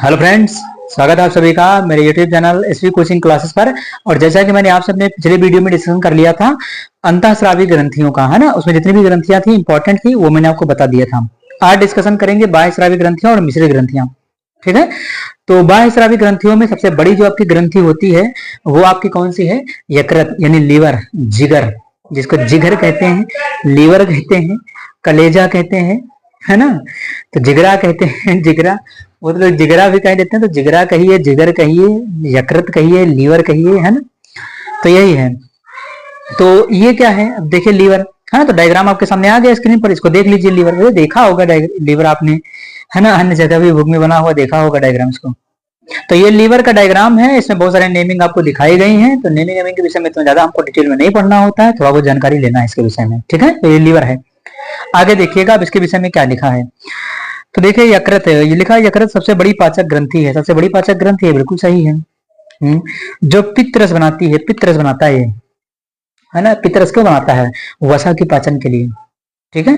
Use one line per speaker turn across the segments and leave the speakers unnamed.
Hello friends, स्वागत है आप सभी का मेरे YouTube channel SV coaching classes पर। और जैसा कि मैंने आप सबने पिछले वीडियो में डिस्कशन कर लिया था अंतःस्रावी ग्रंथियों का, है ना। उसमें जितनी भी ग्रंथियां थी इंपॉर्टेंट थी वो मैंने आपको बता दिया था। आज डिस्कशन करेंगे बाह्यस्रावी ग्रंथियां और मिश्रित ग्रंथियां। ठीक है, तो बाह्यस्रावी ग्रंथियों में सबसे बड़ी जो आपकी ग्रंथि होती है वो आपकी कौन सी है? यकृत यानी लीवर, जिगर, जिसको जिगर कहते हैं, लीवर कहते हैं, कलेजा कहते हैं, है ना। तो जिगरा कहते हैं, जिगरा, वो तो लोग जिगरा भी कह देते हैं। तो जिगरा कहिए, जिगर कहिए, यकृत कहिए, लीवर कहिए, है ना। तो यही है। तो ये क्या है? अब देखिए लीवर, है ना। तो डायग्राम आपके सामने आ गया स्क्रीन पर, इसको देख लीजिए। लीवर देखा होगा लीवर आपने, है ना, अन्य जगह भी बुक में बना हुआ देखा होगा डायग्राम इसको। तो ये लीवर का डायग्राम है, इसमें बहुत सारे नेमिंग आपको दिखाई गई हैं। तो नेमिंग के विषय में तो ज्यादा हमको डिटेल में नहीं पढ़ना होता है, थोड़ा बहुत जानकारी लेना है इसके विषय में। ठीक है, तो ये लीवर है। आगे देखिएगा अब इसके विषय में क्या लिखा है। तो देखिए यकृत है, ये लिखा है यकृत सबसे बड़ी पाचक ग्रंथि है। सबसे बड़ी पाचक ग्रंथि है, बिल्कुल सही है। जो पित्त रस बनाती है, पित्त रस बनाता है ये, है ना। पित्त रस क्यों बनाता है? वसा की पाचन के लिए। ठीक है।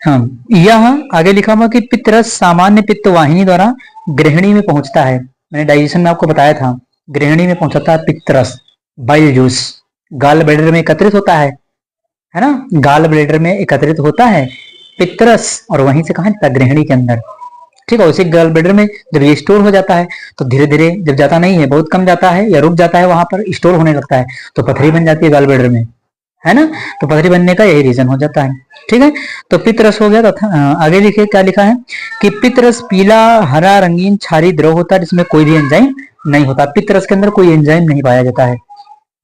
हाँ, यह आगे लिखा हुआ कि पित्त रस सामान्य पित्त वाहिनी द्वारा गृहिणी में पहुंचता है। मैंने डाइजेशन में आपको बताया था, गृहिणी में पहुंचाता है पित्त रस, बाइल जूस। गाल ब्लैडर में एकत्रित होता है ना। गाल ब्लैडर में एकत्रित होता है पित्तरस, और वहीं से कहां जाता है? गृहिणी के अंदर। ठीक है, उसी गल ब्लैडर में जब ये स्टोर हो जाता है तो धीरे धीरे, जब जाता नहीं है, बहुत कम जाता है या रुक जाता है, वहां पर स्टोर होने लगता है, तो पथरी बन जाती है गल ब्लैडर में, है ना। तो पथरी बनने का यही रीजन हो जाता है। ठीक है, तो पित्तरस हो गया। तो आगे लिखिए क्या लिखा है कि पित्तरस पीला हरा रंगीन क्षारी द्रव होता है, जिसमें कोई भी एंजाइम नहीं होता। पित्तरस के अंदर कोई एंजाइम नहीं पाया जाता है।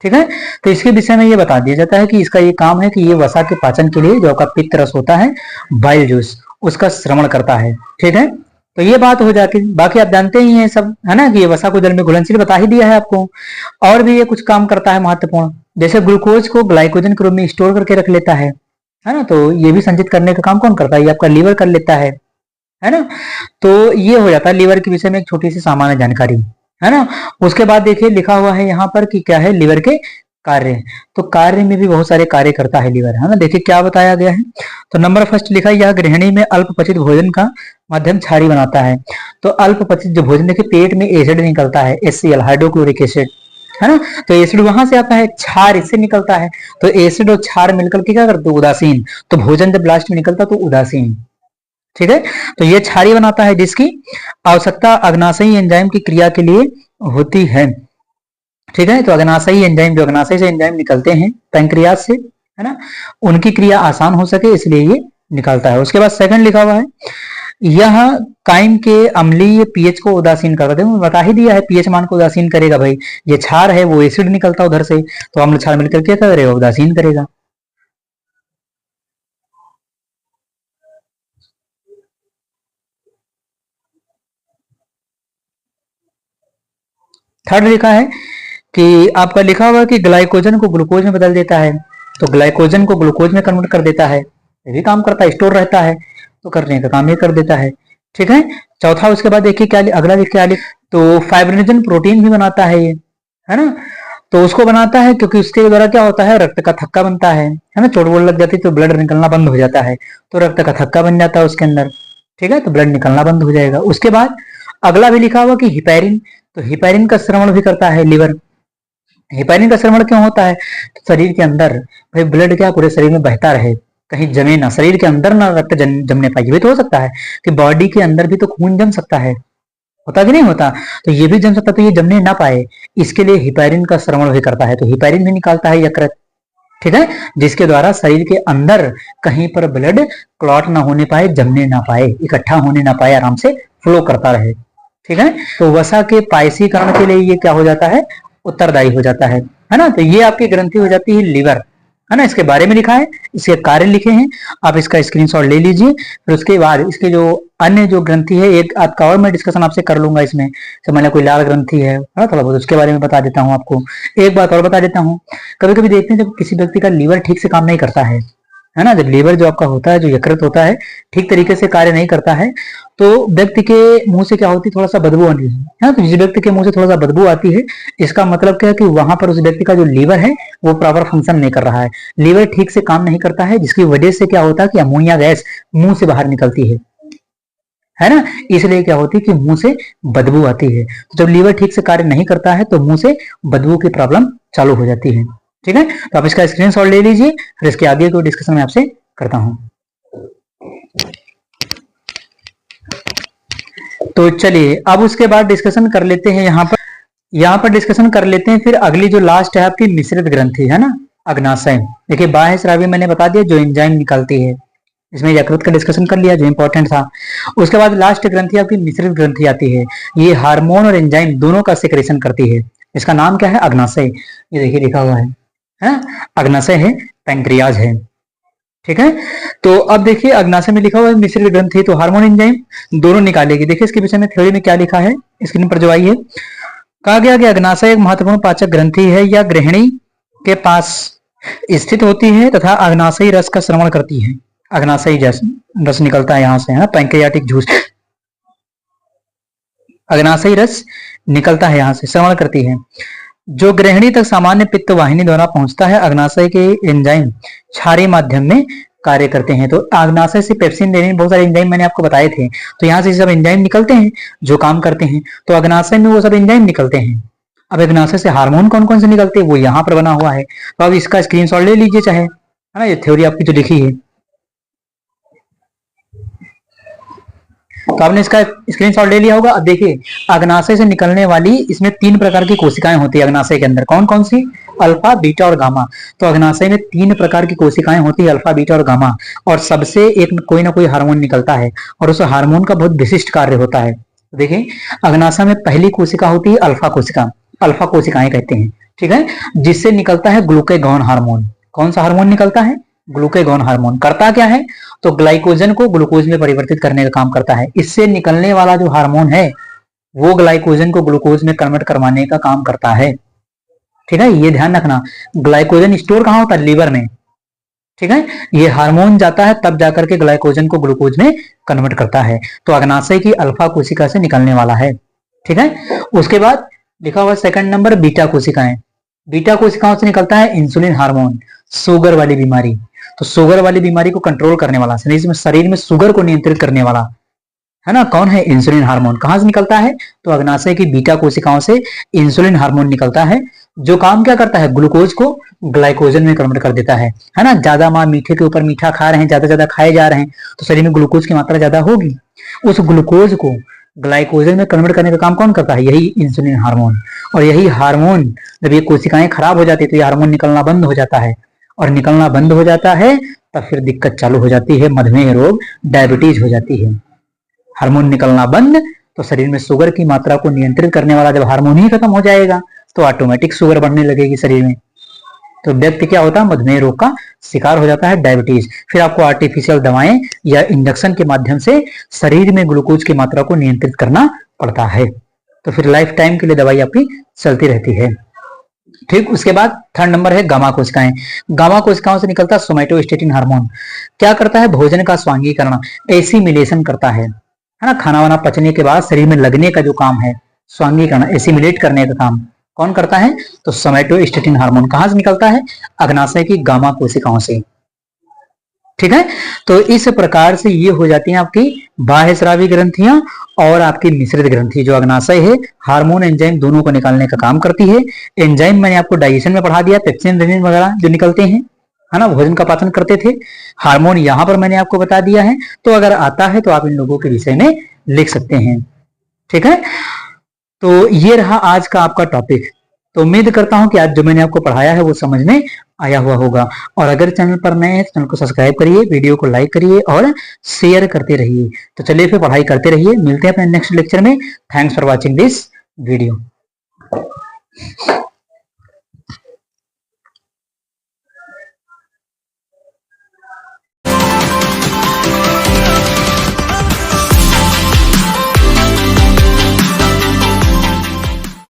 ठीक है, तो इसके विषय में ये बता दिया जाता है कि इसका ये काम है कि ये वसा के पाचन के लिए जो आपका पित्त रस होता है, बाइल जूस, उसका श्रवण करता है। ठीक है, तो ये बात हो जाती। बाकी आप जानते ही हैं सब, है ना, कि ये वसा को जल में घुलनशील बता ही दिया है आपको। और भी ये कुछ काम करता है महत्वपूर्ण, जैसे ग्लूकोज को ग्लाइकोजन के रूप में स्टोर करके रख लेता है ना। तो ये भी संचित करने का काम कौन करता है? ये आपका लीवर कर लेता है ना। तो ये हो जाता है लीवर के विषय में एक छोटी सी सामान्य जानकारी, है ना। उसके बाद देखिए लिखा हुआ है यहाँ पर कि क्या है लीवर के कार्य। तो कार्य में भी बहुत सारे कार्य करता है लीवर, है ना। देखिए क्या बताया गया है। तो नंबर फर्स्ट लिखा है, यह गृहिणी में अल्प पचित भोजन का मध्यम क्षारी बनाता है। तो अल्प पचित जो भोजन, देखिए पेट में एसिड निकलता है, HCl, हाइड्रोक्लोरिक एसिड, है ना। तो एसिड वहां से आता है, क्षार इससे निकलता है। तो एसिड और क्षार मिलकर के क्या करते? उदासीन। तो भोजन जब लास्ट में निकलता तो उदासीन। ठीक है, तो ये क्षारी बनाता है, जिसकी आवश्यकता अग्नाशयी एंजाइम की क्रिया के लिए होती है। ठीक है, तो अग्नाशयी एंजाइम, जो अग्नाशय से एंजाइम निकलते हैं पैंक्रियाज से, है ना, उनकी क्रिया आसान हो सके इसलिए ये निकलता है। उसके बाद सेकंड लिखा हुआ है, यह काइम के अम्लीय पीएच को उदासीन करता है। बता ही दिया है पीएच मान को उदासीन करेगा भाई। ये क्षार है, वो एसिड निकलता उधर से, तो अम्ल क्षार मिलकर क्या करेगा? उदासीन करेगा। थर्ड लिखा है कि आपका लिखा हुआ कि ग्लाइकोजन को ग्लूकोज में बदल देता है। तो ग्लाइकोजन को ग्लूकोज में कन्वर्ट कर देता है, ये भी काम करता है, स्टोर रहता है, तो करने का काम ये कर देता है। ठीक है, चौथा उसके बाद देखिए क्या अगला लिख क्या लिख, तो फाइब्रिनोजन प्रोटीन भी बनाता है ये, है ना। तो उसको बनाता है क्योंकि उसके द्वारा क्या होता है? रक्त का थक्का बनता है ना। चोट वोट लग जाती है तो ब्लड निकलना बंद हो जाता है, तो रक्त का थक्का बन जाता है उसके अंदर। ठीक है, तो ब्लड निकलना बंद हो जाएगा। उसके बाद अगला भी लिखा हुआ कि हिपैरिन, तो हिपैरिन का श्रवण भी करता है लीवर। हिपैरिन का श्रवण क्यों होता है? तो शरीर के अंदर भाई ब्लड क्या पूरे शरीर में बहता रहे, कहीं जमे ना, शरीर के अंदर ना रक्त जमने पाए। ये भी तो हो सकता है कि बॉडी के अंदर भी तो खून जम सकता है, होता कि नहीं होता? तो ये भी जम सकता, तो ये जमने ना पाए, इसके लिए हिपैरिन का श्रवण भी करता है। तो हिपैरिन भी निकालता है यकृत। ठीक है, जिसके द्वारा शरीर के अंदर कहीं पर ब्लड क्लॉट ना होने पाए, जमने ना पाए, इकट्ठा होने ना पाए, आराम से फ्लो करता रहे। ठीक है, तो वसा के पायसीकरण के लिए ये क्या हो जाता है? उत्तरदायी हो जाता है ना। तो ये आपकी ग्रंथि हो जाती है लीवर, है ना। इसके बारे में लिखा है, इसके कार्य लिखे हैं, आप इसका स्क्रीनशॉट ले लीजिए। फिर उसके बाद इसके जो अन्य जो ग्रंथि है, एक आपका और मैं डिस्कशन आपसे कर लूंगा इसमें। तो मैंने कोई लाल ग्रंथि है ना, थोड़ा बहुत उसके बारे में बता देता हूँ आपको। एक बात और बता देता हूँ, कभी कभी देखते हैं जब किसी व्यक्ति का लीवर ठीक से काम नहीं करता है ना, जब लीवर जो आपका होता है, जो यकृत होता है, ठीक तरीके से कार्य नहीं करता है, तो व्यक्ति के मुंह से क्या होती है? थोड़ा सा बदबू आती है। तो जिस व्यक्ति के मुंह से थोड़ा सा बदबू आती है, इसका मतलब क्या है कि वहां पर उस व्यक्ति का जो लीवर है वो प्रॉपर फंक्शन नहीं कर रहा है, लीवर ठीक से काम नहीं करता है, जिसकी वजह से क्या होता है कि अमोनिया गैस मुंह से बाहर निकलती है। है ना। इसलिए क्या होती है कि मुंह से बदबू आती है। तो जब लीवर ठीक से कार्य नहीं करता है तो मुंह से बदबू की प्रॉब्लम चालू हो जाती है। ठीक है, तो आप इसका स्क्रीनशॉट ले लीजिए, फिर इसके आगे को डिस्कशन में आपसे करता हूं। तो चलिए अब उसके बाद डिस्कशन कर लेते हैं, यहाँ पर डिस्कशन कर लेते हैं फिर अगली जो लास्ट है आपकी मिश्रित ग्रंथि, है ना, अग्नाशय। देखिए बाह्य स्रावी मैंने बता दिया जो एंजाइम निकालती है, इसमें यकृत का डिस्कशन कर लिया जो इंपॉर्टेंट था। उसके बाद लास्ट ग्रंथि आपकी मिश्रित ग्रंथि आती है, ये हार्मोन और एंजाइम दोनों का सेक्रेशन करती है। इसका नाम क्या है? अग्नाशय। ये देखिए लिखा हुआ है? अग्नाशय है, पैंक्रियाज है। ठीक है, तो अब देखिए अग्नाशय में लिखा हुआ है मिश्रित ग्रंथि, तो हार्मोन एंजाइम दोनों निकालेगी। देखिए इसके विषय में थ्योरी में क्या लिखा है, स्क्रीन पर जो आई है, कहा गया कि अग्नाशय एक महत्वपूर्ण पाचक ग्रंथि है, यह गृहिणी के पास स्थित होती है तथा अग्नाशयी रस का श्रवण करती है। अग्नाशयी रस निकलता है यहाँ से, है पैंक्रियाटिक जूस, अग्नाशयी रस निकलता है यहाँ से, श्रवण करती है, जो गृहिणी तक सामान्य पित्त वाहिनी द्वारा पहुंचता है। अग्नाशय के एंजाइम क्षारीय माध्यम में कार्य करते हैं। तो अग्नाशय से पेप्सिन, लेनिन, बहुत सारे एंजाइम मैंने आपको बताए थे, तो यहाँ से सब एंजाइम निकलते हैं जो काम करते हैं। तो अग्नाशय में वो सब एंजाइम निकलते हैं। अब अग्नाशय से हार्मोन कौन कौन से निकलते हैं वो यहाँ पर बना हुआ है, तो अब इसका स्क्रीनशॉट ले लीजिए चाहे, है ना, ये थ्योरी आपकी जो लिखी है। तो आपने इसका स्क्रीनशॉट ले लिया होगा। अब देखिए अग्नाशय से निकलने वाली इसमें 3 प्रकार की कोशिकाएं होती है अग्नाशय के अंदर। कौन कौन सी? अल्फा, बीटा और गामा। तो अग्नाशय में 3 प्रकार की कोशिकाएं होती है, अल्फा, बीटा और गामा, और सबसे एक कोई ना कोई हार्मोन निकलता है और उस हार्मोन का बहुत विशिष्ट कार्य होता है। देखिए अग्नाशय में पहली कोशिका होती है अल्फा कोशिका, अल्फा कोशिकाएं कहते हैं। ठीक है, जिससे निकलता है ग्लूकेगॉन हार्मोन। कौन सा हार्मोन निकलता है? Glucagon hormone. करता क्या है? तो ग्लाइकोजन को ग्लूकोज में परिवर्तित करने का काम करता है। इससे निकलने वाला जो हार्मोन है वो ग्लाइकोजन को ग्लूकोज में कन्वर्ट करवाने का काम करता है। ठीक है, ये ध्यान रखना, ग्लाइकोजन स्टोर कहां होता है? लीवर में। ठीक है, ये हार्मोन जाता है तब जाकर के ग्लाइकोजन को ग्लूकोज में कन्वर्ट करता है। तो अग्नाशय की अल्फा कोशिका से निकलने वाला है। ठीक है, उसके बाद लिखा हुआ सेकंड नंबर बीटा कोशिकाएं। बीटा कोशिकाओं से निकलता है इंसुलिन हार्मोन, शुगर वाली बीमारी। तो शुगर वाली बीमारी को कंट्रोल करने वाला, शरीर में शुगर को नियंत्रित करने वाला, है ना, कौन है? Insulin hormone. कहां से निकलता है? तो अग्नाशय की बीटा कोशिकाओं से इंसुलिन हार्मोन निकलता है, जो काम क्या करता है? ग्लूकोज को ग्लाइकोजन में कन्वर्ट कर देता है ना। ज्यादा मां मीठे के ऊपर मीठा खा रहे हैं, ज्यादा खाए जा रहे हैं, तो शरीर में ग्लूकोज की मात्रा ज्यादा होगी। उस ग्लूकोज को ग्लाइकोजन में कन्वर्ट करने का काम कौन करता है? यही इंसुलिन हार्मोन। और यही हार्मोन जब ये कोशिकाएं खराब हो जाती है तो ये हार्मोन निकलना बंद हो जाता है, और निकलना बंद हो जाता है तब फिर दिक्कत चालू हो जाती है, मधुमेह रोग, डायबिटीज हो जाती है। हार्मोन निकलना बंद तो शरीर में शुगर की मात्रा को नियंत्रित करने वाला जब हार्मोन ही खत्म हो जाएगा तो ऑटोमेटिक शुगर बढ़ने लगेगी शरीर में, तो व्यक्ति क्या होता है? मधुमेह रोग का शिकार हो जाता है, डायबिटीज। फिर आपको आर्टिफिशियल दवाएं या इंजेक्शन के माध्यम से शरीर में ग्लूकोज की मात्रा को नियंत्रित करना पड़ता है। तो फिर लाइफ टाइम के लिए दवाई आपकी चलती रहती है। ठीक, उसके बाद थर्ड नंबर है गामा कोशिकाएं। गामा कोशिकाओं से निकलता सोमैटोस्टेटिन हार्मोन। क्या करता है? भोजन का स्वांगीकरण, एसिमिलेशन करता है ना। खाना वाना पचने के बाद शरीर में लगने का जो काम है, स्वांगीकरण, एसिमिलेट करने का काम कौन करता है? तो सोमैटोस्टेटिन हार्मोन। कहां से निकलता है? अग्नाशय की गामा कोशिकाओं से। ठीक है, तो इस प्रकार से ये हो जाती हैं आपकी बाह्य स्रावी ग्रंथियां और आपकी मिश्रित ग्रंथि। जो अग्नाशय है हार्मोन एंजाइम दोनों को निकालने का काम करती है। एंजाइम मैंने आपको डाइजेशन में पढ़ा दिया, पेप्सिन, रेनिन वगैरह जो निकलते हैं, है ना, भोजन का पाचन करते थे। हार्मोन यहां पर मैंने आपको बता दिया है, तो अगर आता है तो आप इन लोगों के विषय में लिख सकते हैं। ठीक है, तो ये रहा आज का आपका टॉपिक। तो उम्मीद करता हूं कि आज जो मैंने आपको पढ़ाया है वो समझ में आया हुआ होगा। और अगर चैनल पर नए हैं तो चैनल को सब्सक्राइब करिए, वीडियो को लाइक करिए और शेयर करते रहिए। तो चलिए फिर पढ़ाई करते रहिए, मिलते हैं अपने नेक्स्ट लेक्चर में। Thanks for watching this video.